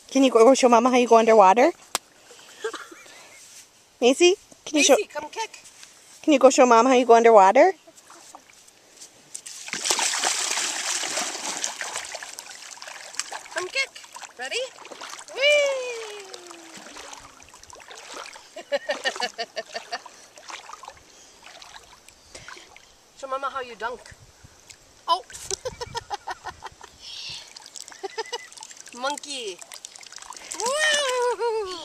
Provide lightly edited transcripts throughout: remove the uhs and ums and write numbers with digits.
Can you go show Mama how you go underwater? Macy, can you show? Macy, come kick. Can you go show Mom how you go underwater? Come kick. Ready? Whee! Show Mama how you dunk. Oh! Monkey. Woo!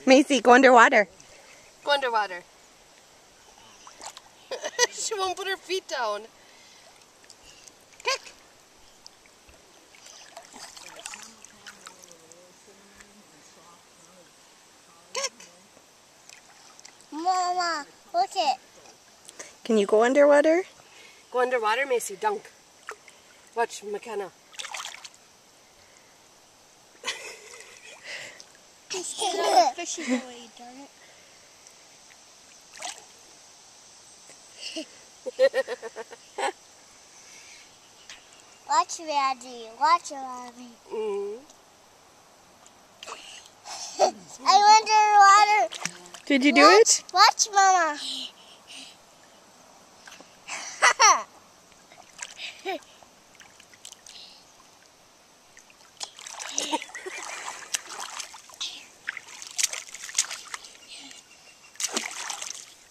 Macy, go underwater. Go underwater. She won't put her feet down. Kick. Kick. Mama, look it. Can you go underwater? Go underwater, Macy. Dunk. Watch McKenna. Fishy boy, darn it. Watch Randy. Watch Randy. I went underwater. Did you do it? Watch, Mama.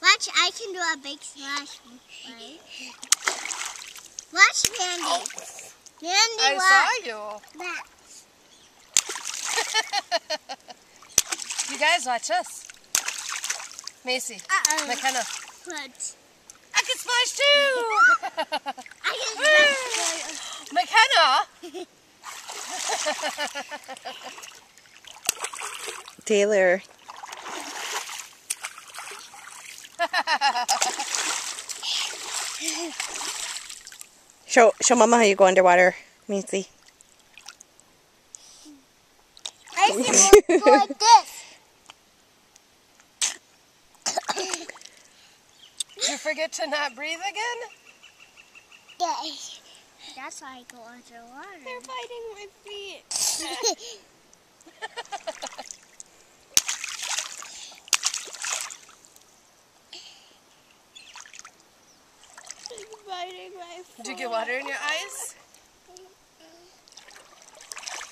Watch, I can do a big splash, right? Watch, Mandy. Mandy, I watch. saw you. That. You guys watch this. Macy. McKenna. What? I can splash too! I can splash. McKenna! Taylor. Show Mama how you go underwater, Macy. I can go like this. Did you forget to not breathe again? Okay. That's why I go underwater. They're biting my feet. Biting my foot. Did you get water in your eyes?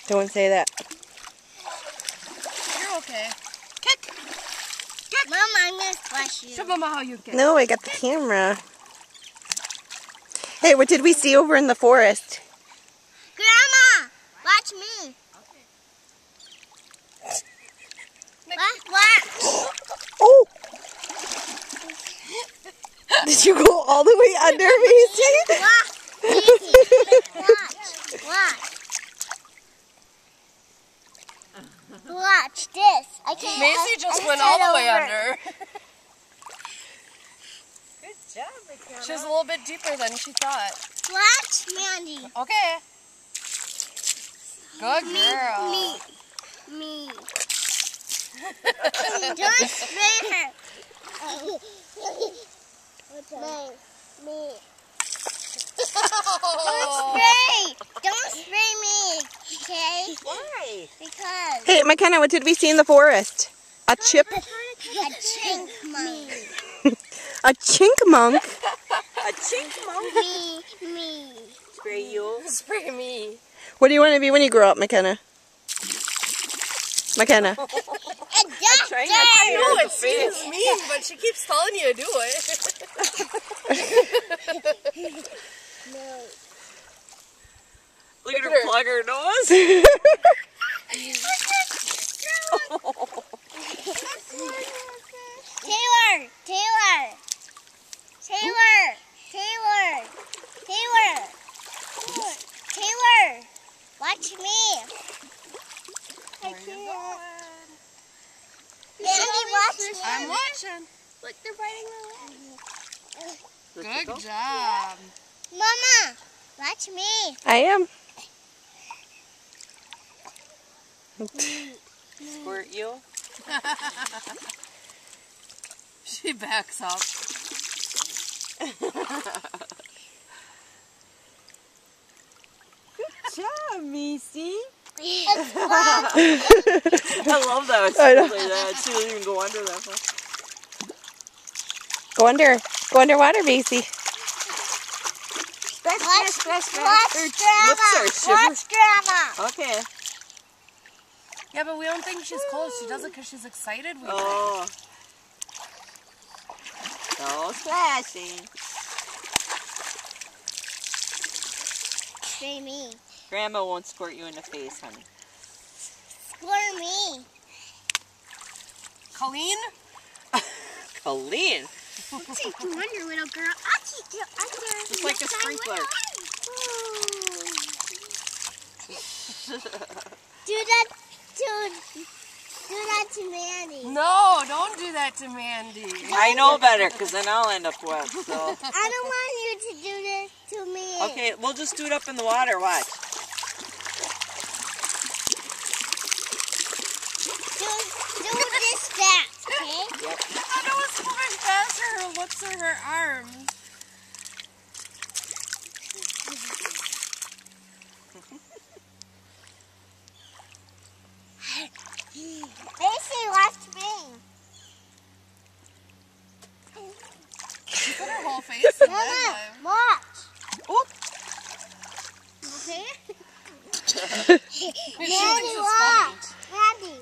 Don't say that. You're okay. Kick! Mama, I'm going to splash you. Show Mama how you kick. No, I got the camera. Hey, what did we see over in the forest? Grandma, watch me. What? Oh! Did you go all the way under, Macy? Watch this. I can't. Macy just went all the way under. Good job, McKenna. She was a little bit deeper than she thought. Watch, Mandy. Okay. Good girl. Me. Don't spray her. Me. Don't spray me, okay? Why? Because Hey, McKenna, what did we see in the forest? A chip? a chipmunk. A chinkmunk? A chink monkey. Me. Spray you. Spray me. What do you want to be when you grow up, McKenna? McKenna. A Try doctor. not to I know the it seems mean, but she keeps telling you to do it. No. Look at at her her. plug her nose. Taylor, watch me. I can't. Mandy, watch me. I'm watching. Look, they're biting my leg. Good job. Mama, watch me. I am. Squirt you. She backs up. Good job, Macy. It's fun. I love that. I know. Like that. She doesn't even go under that far. Go underwater, Macy. Splash, Watch, splash, splash, watch splash. drama. Lips are shivering. Watch drama. Okay. Yeah, but we don't think she's cold. She does it because she's excited. We think. Oh. No splashing. Say me. Grandma won't squirt you in the face, honey. For me. Colleen? Colleen. Take you under, little girl. I'll take you under. Just like a Yes, I sprinkler. will. Do that to Mandy. No, don't do that to Mandy. I know better, because then I'll end up wet. So. I don't want you to do this to me. Okay, we'll just do it up in the water. Watch. Do this fast, okay? Yep. I know it's moving faster. Her lips or her arms. Macy, watch me. Put her whole face in Mama, it. watch. Oop. Okay? She thinks Mandy, it's watch. Mandy. funny.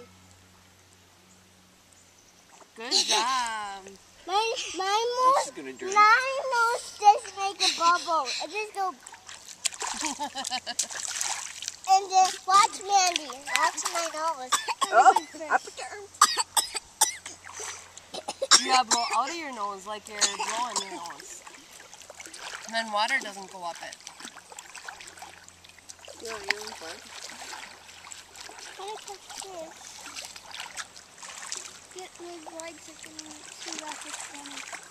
Good job. My She's gonna drink. nose just make a bubble. It just go. And then watch Mandy. Watch my nose. Oh, up it there. Yeah, blow out of your nose like you're blowing your nose. And then water doesn't go up it. Yeah, you're in fun. What if it's this? Get my legs so I can see what it's